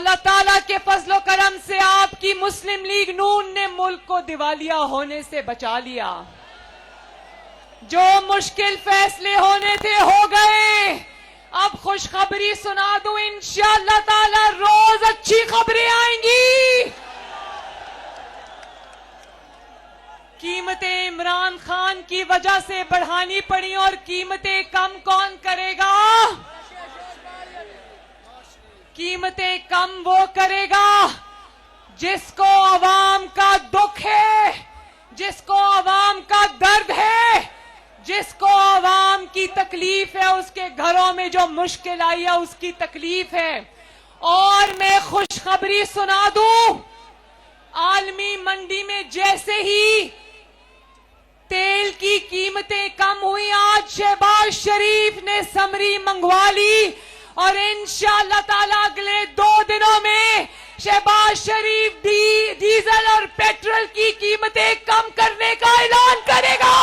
अल्लाह ताला के फजलो करम से आपकी मुस्लिम लीग नून ने मुल्क को दिवालिया होने से बचा लिया। जो मुश्किल फैसले होने थे हो गए। अब खुशखबरी सुना दूं, इंशाअल्लाह ताला रोज अच्छी खबरें आएंगी। कीमतें इमरान खान की वजह से बढ़ानी पड़ी और कीमतें कम कौन करेगा? कीमतें कम वो करेगा जिसको अवाम का दुख है, जिसको अवाम का दर्द है, जिसको अवाम की तकलीफ है, उसके घरों में जो मुश्किल आई है उसकी तकलीफ है। और मैं खुशखबरी सुना दूं, आलमी मंडी में जैसे ही तेल की कीमतें कम हुई, आज शहबाज शरीफ ने समरी मंगवा ली और इंशाअल्लाह ताला अगले 2 दिनों में शहबाज शरीफ डीजल और पेट्रोल की कीमतें कम करने का ऐलान करेगा।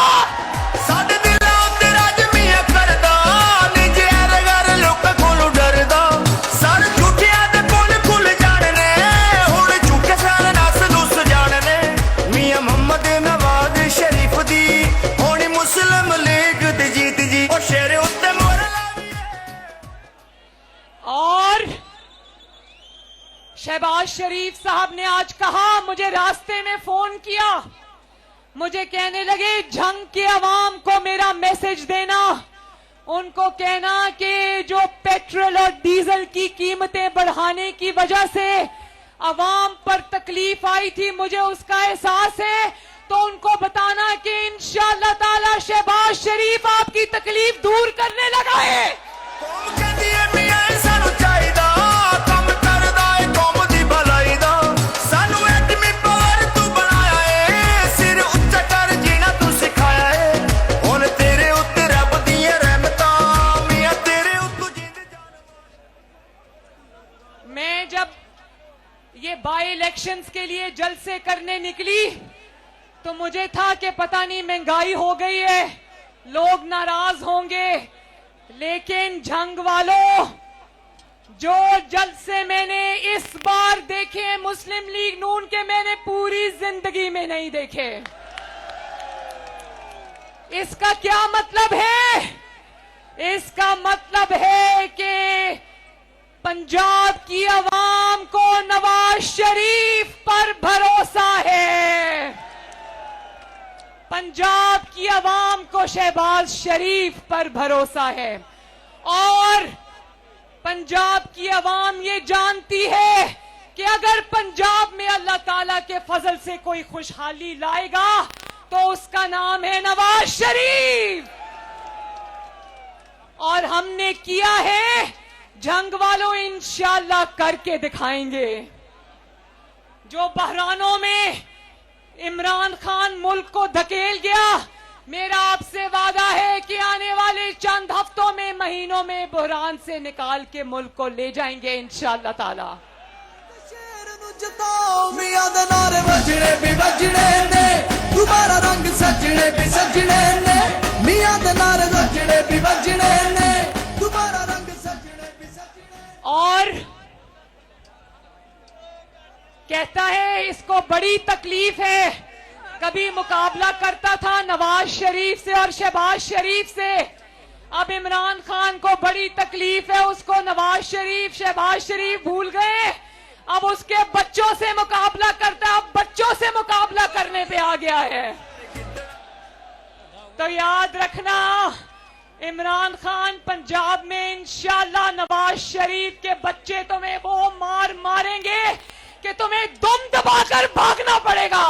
और शहबाज शरीफ साहब ने आज कहा, मुझे रास्ते में फोन किया, मुझे कहने लगे झंग के अवाम को मेरा मैसेज देना, उनको कहना कि जो पेट्रोल और डीजल की कीमतें बढ़ाने की वजह से अवाम पर तकलीफ आई थी, मुझे उसका एहसास है, तो उनको बताना कि इंशाअल्लाह ताला शहबाज शरीफ आपकी तकलीफ दूर करने लगा है। मैं जब ये बाई इलेक्शंस के लिए जलसे करने निकली तो मुझे था कि पता नहीं महंगाई हो गई है, लोग नाराज होंगे, लेकिन झंग वालों, जो जलसे मैंने इस बार देखे मुस्लिम लीग नून के, मैंने पूरी जिंदगी में नहीं देखे। इसका क्या मतलब है? इसका मतलब है कि पंजाब की आवाम को नवाज शरीफ पर भरोसा है, पंजाब की आवाम को शहबाज शरीफ पर भरोसा है। और पंजाब की आवाम ये जानती है कि अगर पंजाब में अल्लाह ताला के फजल से कोई खुशहाली लाएगा तो उसका नाम है नवाज शरीफ। और हमने किया है, जंग वालों इंशाअल्लाह करके दिखाएंगे। जो बहरानों में इमरान खान मुल्क को धकेल गया, मेरा आपसे वादा है कि आने वाले चंद हफ्तों में, महीनों में बहरान से निकाल के मुल्क को ले जाएंगे इंशाअल्लाह ताला। और कहता है इसको बड़ी तकलीफ है, कभी मुकाबला करता था नवाज शरीफ से और शहबाज शरीफ से, अब इमरान खान को बड़ी तकलीफ है, उसको नवाज शरीफ शहबाज शरीफ भूल गए, अब उसके बच्चों से मुकाबला करता, अब बच्चों से मुकाबला करने पे आ गया है। तो याद रखना, इमरान खान पंजाब में इंशाअल्लाह नवाज शरीफ के बच्चे तुम्हें वो मार मारेंगे कि तुम्हें दुम दबाकर भागना पड़ेगा।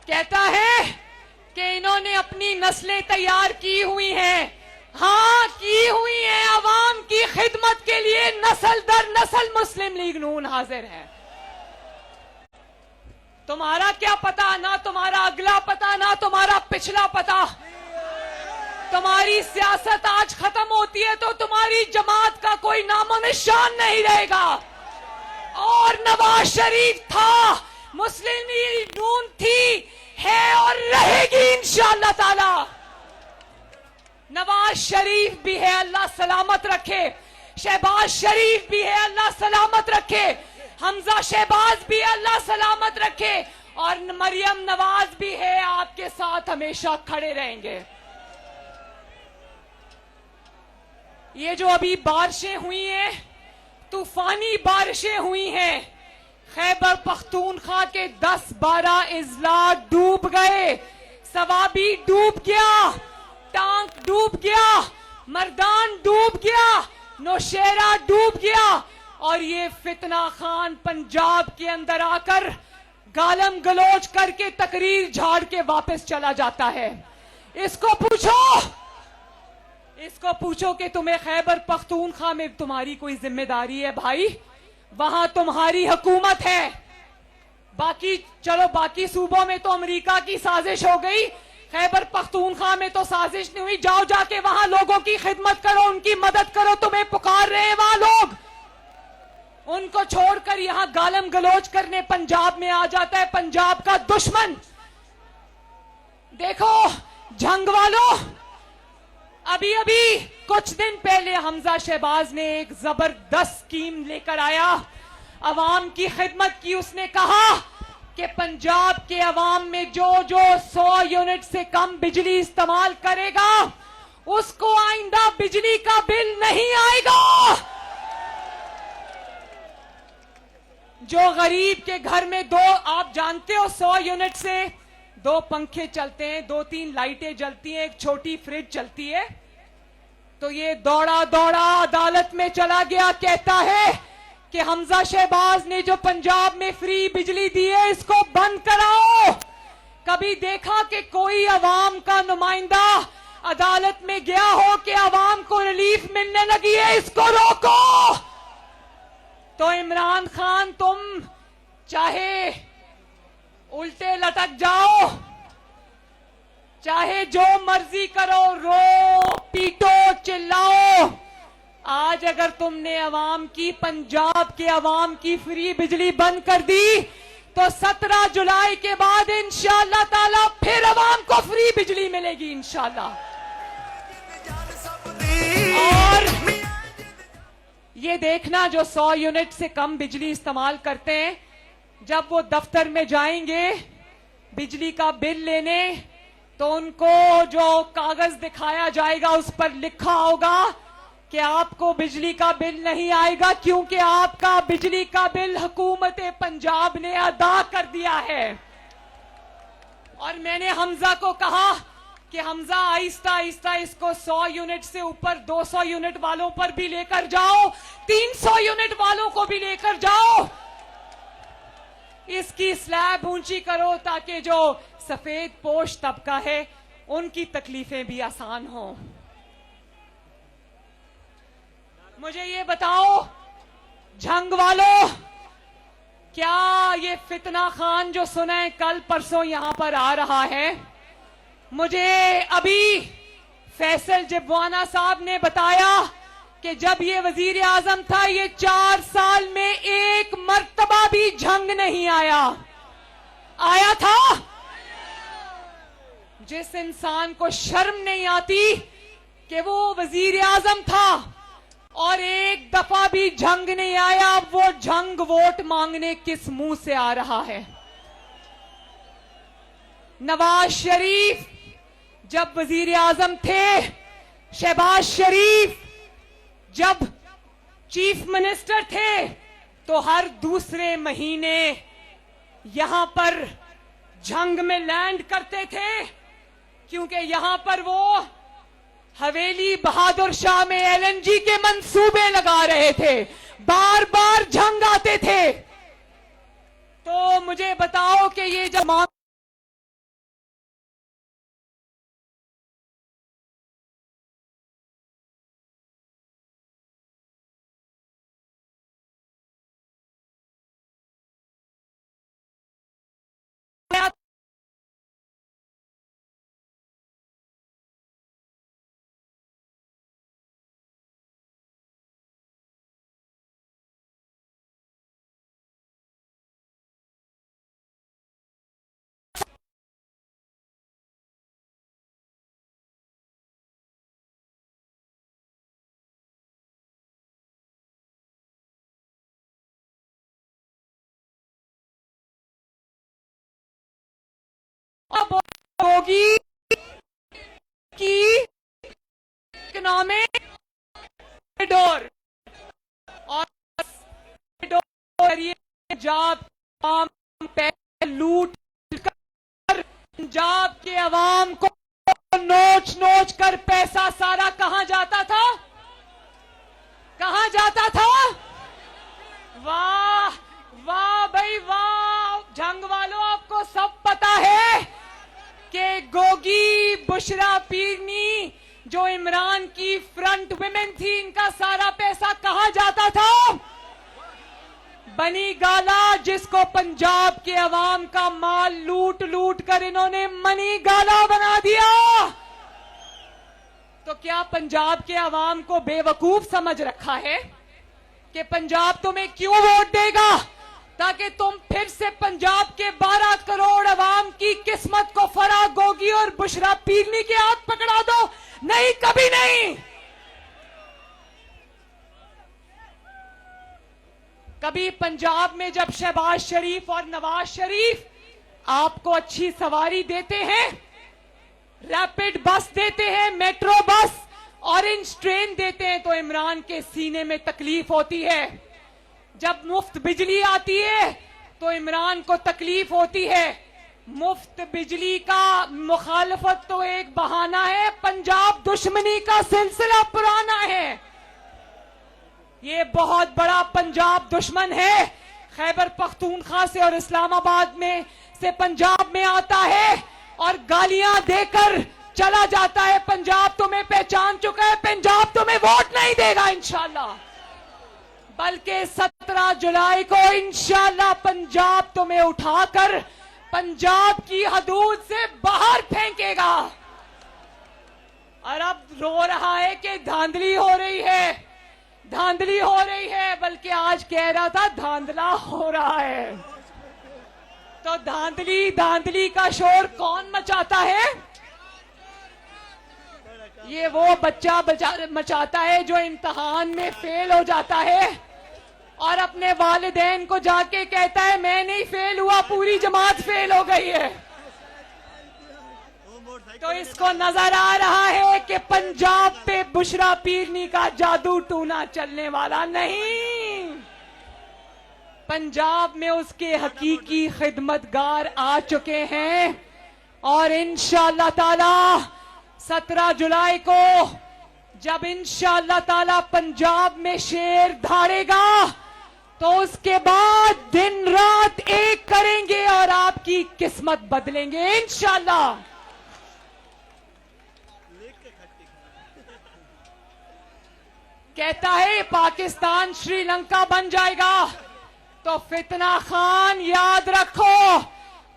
कहता है कि इन्होंने अपनी नस्लें तैयार की हुई हैं, हाँ की हुई हैं, अवाम की खिदमत के लिए नस्ल दर नस्ल मुस्लिम लीग नून हाजिर है। तुम्हारा क्या पता, ना तुम्हारा अगला पता, ना तुम्हारा पिछला पता। तुम्हारी सियासत आज खत्म होती है तो तुम्हारी जमात का कोई नामो निशान नहीं रहेगा। और नवाज शरीफ था, मुस्लिम लीग नून थी, है और रहेगी इंशाअल्लाह ताला। नवाज शरीफ भी है, अल्लाह सलामत रखे। शहबाज शरीफ भी है, अल्लाह सलामत रखे। हमजा शहबाज भी, अल्लाह सलामत रखे। और मरियम नवाज भी है, आपके साथ हमेशा खड़े रहेंगे। ये जो अभी बारिशें हुई हैं, तूफानी बारिशें हुई हैं, खैबर पख्तूनख्वा के 10-12 अजला डूब गए। सवाबी डूब गया, टांक डूब गया, मर्दान डूब गया, नौशेरा डूब गया। और ये फितना खान पंजाब के अंदर आकर गालम गलोच करके तकरीर झाड़ के वापस चला जाता है। इसको पूछो कि तुम्हें खैबर पख्तूनख्वा में तुम्हारी कोई जिम्मेदारी है भाई? वहां तुम्हारी हुकूमत है। बाकी सूबों में तो अमेरिका की साजिश हो गई, खैबर पख्तूनख्वा में तो साजिश नहीं हुई। जाओ जाके वहां लोगों की खिदमत करो, उनकी मदद करो, तुम्हें पुकार रहे हैं वहां लोग। उनको छोड़कर यहां गालम गलोच करने पंजाब में आ जाता है पंजाब का दुश्मन। देखो जंग वालों, अभी कुछ दिन पहले हमजा शहबाज ने एक जबरदस्त स्कीम लेकर आया, अवाम की खिदमत की। उसने कहा कि पंजाब के अवाम में जो 100 यूनिट से कम बिजली इस्तेमाल करेगा उसको आइंदा बिजली का बिल नहीं आएगा। जो गरीब के घर में आप जानते हो 100 यूनिट से 2 पंखे चलते हैं, 2-3 लाइटें जलती हैं, एक छोटी फ्रिज चलती है। तो ये दौड़ा दौड़ा अदालत में चला गया, कहता है कि हमजा शहबाज ने जो पंजाब में फ्री बिजली दी है इसको बंद कराओ। कभी देखा कि कोई अवाम का नुमाइंदा अदालत में गया हो कि अवाम को रिलीफ मिलने लगी है, इसको रोको। तो इमरान खान, तुम चाहे उल्टे लटक जाओ, चाहे जो मर्जी करो, रो पीटो चिल्लाओ, आज अगर तुमने पंजाब के अवाम की फ्री बिजली बंद कर दी तो 17 जुलाई के बाद इंशाअल्लाह ताला फिर अवाम को फ्री बिजली मिलेगी इंशाअल्लाह। और ये देखना, जो 100 यूनिट से कम बिजली इस्तेमाल करते हैं, जब वो दफ्तर में जाएंगे बिजली का बिल लेने, तो उनको जो कागज दिखाया जाएगा उस पर लिखा होगा कि आपको बिजली का बिल नहीं आएगा क्योंकि आपका बिजली का बिल हुकूमत पंजाब ने अदा कर दिया है। और मैंने हमजा को कहा कि हमजा आहिस्ता आहिस्ता इसको 100 यूनिट से ऊपर 200 यूनिट वालों पर भी लेकर जाओ, 300 यूनिट वालों को भी लेकर जाओ, इसकी स्लैब ऊंची करो ताकि जो सफेद पोश तबका है उनकी तकलीफें भी आसान हो। मुझे ये बताओ जंग वालों, क्या ये फितना खान जो सुने कल परसों यहां पर आ रहा है? मुझे अभी फैसल जिब्वाना साहब ने बताया कि जब ये वजीर आजम था, ये 4 साल में एक मर्तबा भी जंग नहीं आया था। जिस इंसान को शर्म नहीं आती कि वो वजीर आजम था और एक दफा भी जंग नहीं आया, वो जंग वोट मांगने किस मुंह से आ रहा है? नवाज शरीफ जब वजीर आजम थे, शहबाज शरीफ जब चीफ मिनिस्टर थे, तो हर दूसरे महीने यहां पर जंग में लैंड करते थे, क्योंकि यहां पर वो हवेली बहादुर शाह में एलएनजी के मंसूबे लगा रहे थे, बार बार जंग आते थे। तो मुझे बताओ कि ये जब इकोनॉमिक कॉरिडोर और पंजाब लूट कर पंजाब के अवाम को नोच नोच कर पैसा सारा कहां जाता था? कहां जाता था? वाह वाह भाई वाह, जंग वालों आपको सब पता है कि गोगी बुशरा पीरनी जो इमरान की फ्रंट वुमेन थी, इनका सारा पैसा कहां जाता था? बनी गाला, जिसको पंजाब के अवाम का माल लूट लूट कर इन्होंने मनी गाला बना दिया। तो क्या पंजाब के अवाम को बेवकूफ समझ रखा है कि पंजाब तुम्हें क्यों वोट देगा? ताकि तुम फिर से पंजाब के 12 करोड़ अवाम की किस्मत को फराह गोगी और बुशरा पीरनी के हाथ पकड़ा दो? नहीं, कभी नहीं। कभी पंजाब में जब शहबाज शरीफ और नवाज शरीफ आपको अच्छी सवारी देते हैं, रैपिड बस देते हैं, मेट्रो बस, ऑरेंज ट्रेन देते हैं, तो इमरान के सीने में तकलीफ होती है। जब मुफ्त बिजली आती है तो इमरान को तकलीफ होती है। मुफ्त बिजली का मुखालफत तो एक बहाना है, पंजाब दुश्मनी का सिलसिला पुराना है। ये बहुत बड़ा पंजाब दुश्मन है, खैबर पख्तूनख्वा से और इस्लामाबाद में से पंजाब में आता है और गालियां देकर चला जाता है। पंजाब तुम्हें पहचान चुका है, पंजाब तुम्हें वोट नहीं देगा इंशाल्लाह, बल्कि 17 जुलाई को इंशाल्लाह पंजाब तुम्हें उठाकर पंजाब की हदूद से बाहर फेंकेगा। और अब रो रहा है कि धांधली हो रही है, धांधली हो रही है, बल्कि आज कह रहा था धांधला हो रहा है। तो धांधली धांधली का शोर कौन मचाता है? ये वो बच्चा मचाता है जो इम्तिहान में फेल हो जाता है और अपने वालिदैन को जाके कहता है मैं नहीं फेल हुआ, पूरी जमात फेल हो गई है। तो इसको नजर आ रहा है कि पंजाब पे बुशरा पीरनी का जादू टूना चलने वाला नहीं। पंजाब में उसके हकीकी खिदमतगार आ चुके हैं और इंशाअल्लाह ताला 17 जुलाई को जब इंशाअल्लाह ताला पंजाब में शेर धाड़ेगा तो उसके बाद दिन रात एक करेंगे और आपकी किस्मत बदलेंगे इंशाअल्लाह। कहता है पाकिस्तान श्रीलंका बन जाएगा, तो फितना खान याद रखो,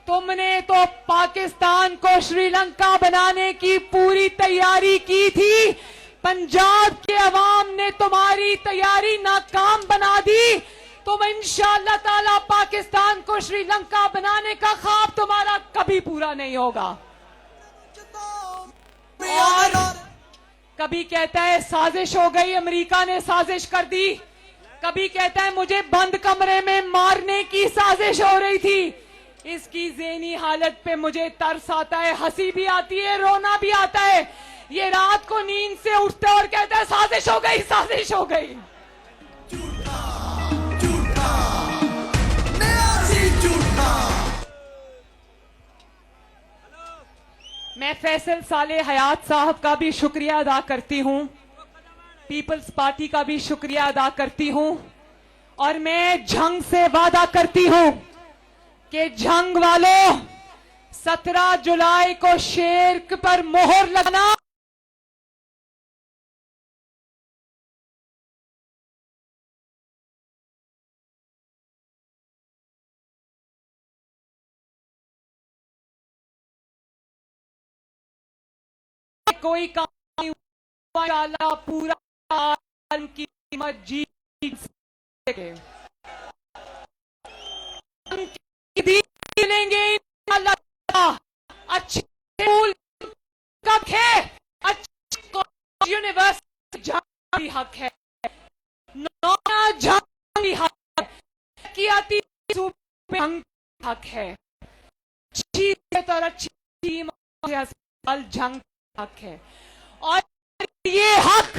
तुमने तो पाकिस्तान को श्रीलंका बनाने की पूरी तैयारी की थी, पंजाब के अवाम ने तुम्हारी तैयारी नाकाम बना दी। तुम इंशाअल्लाह ताला पाकिस्तान को श्रीलंका बनाने का ख्वाब तुम्हारा कभी पूरा नहीं होगा। और कभी कहता है साजिश हो गई, अमेरिका ने साजिश कर दी, कभी कहता है मुझे बंद कमरे में मारने की साजिश हो रही थी। इसकी ज़हनी हालत पे मुझे तरस आता है, हंसी भी आती है, रोना भी आता है। ये रात को नींद से उठता है और कहता है साजिश हो गई, साजिश हो गई। मैं फैसल साले हयात साहब का भी शुक्रिया अदा करती हूं, पीपल्स पार्टी का भी शुक्रिया अदा करती हूं और मैं झंग से वादा करती हूं कि झंग वालों 17 जुलाई को शेर पर मोहर लगना कोई काम नहीं हुआ, पूरा की कीमत जीत सके लेंगे अच्छे स्कूल कब है, अच्छे यूनिवर्सिटी हक है, हक की आती हक है, अच्छी और अच्छी अस्पताल जंग हक है। और ये हक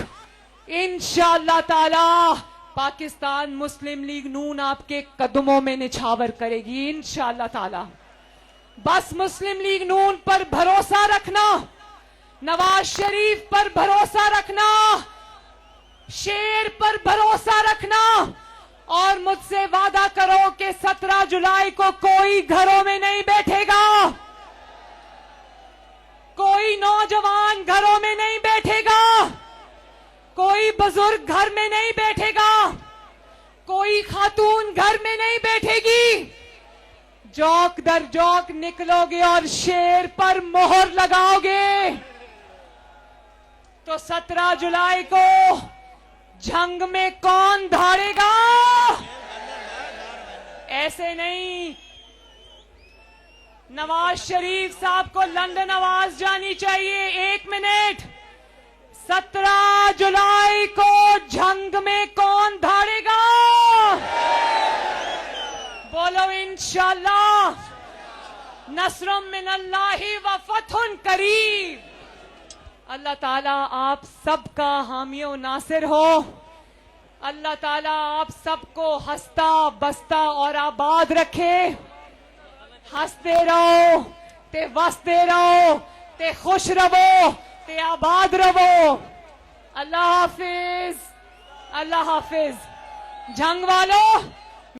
इंशाअल्लाह ताला पाकिस्तान मुस्लिम लीग नून आपके कदमों में निछावर करेगी इंशाअल्लाह ताला। बस मुस्लिम लीग नून पर भरोसा रखना, नवाज शरीफ पर भरोसा रखना, शेर पर भरोसा रखना और मुझसे वादा करो कि 17 जुलाई को कोई घरों में नहीं बैठेगा, कोई नौजवान घरों में नहीं बैठेगा, कोई बुजुर्ग घर में नहीं बैठेगा, कोई खातून घर में नहीं बैठेगी। जौक दर जौक निकलोगे और शेर पर मोहर लगाओगे तो 17 जुलाई को जंग में कौन धाड़ेगा? ऐसे नहीं। नवाज शरीफ साहब को लंदन आवाज जानी चाहिए। 1 मिनट। 17 जुलाई को जंग में कौन धाड़ेगा? बोलो इंशाअल्लाह। नस्रुम मिनल्लाहि व फतहुन करीब। अल्लाह ताला आप सबका हामी और नासिर हो। अल्लाह ताला आप सबको हंसता बसता और आबाद रखे। हंसते रहो ते वसते रहो ते खुश रहो ते आबाद रहो। अल्लाह हाफिज, अल्लाह हाफिज। जंग वालों,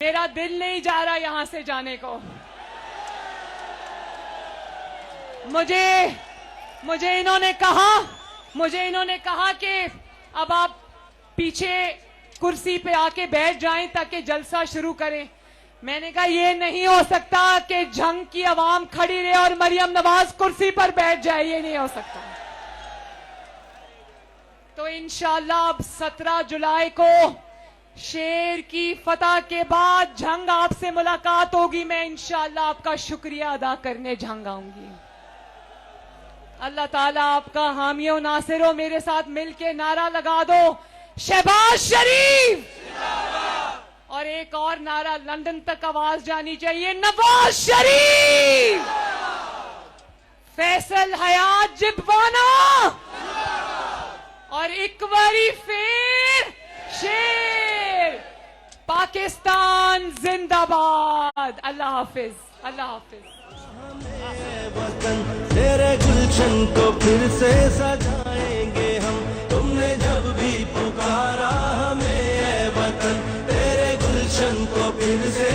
मेरा दिल नहीं जा रहा यहां से जाने को। मुझे इन्होंने कहा कि अब आप पीछे कुर्सी पे आके बैठ जाएं ताकि जलसा शुरू करें। मैंने कहा ये नहीं हो सकता कि जंग की आवाम खड़ी रहे और मरियम नवाज कुर्सी पर बैठ जाए, ये नहीं हो सकता। तो इंशाअल्लाह अब 17 जुलाई को शेर की फतह के बाद जंग आपसे मुलाकात होगी। मैं इंशाअल्लाह आपका शुक्रिया अदा करने जंग आऊंगी। अल्लाह ताला आपका हामी और नासिर हो। मेरे साथ मिलके नारा लगा दो, शहबाज शरीफ। और एक और नारा लंदन तक आवाज जानी चाहिए, नवाज शरीफ। फैसल हयात जिबवाना और एक बारी फिर शेर। पाकिस्तान जिंदाबाद। अल्लाह हाफिज, अल्लाह हाफिज। तेरे गुलशन को फिर से सजाएंगे हम, तुमने जब भी पुकारा हमें ए वतन, तेरे गुलशन को फिर से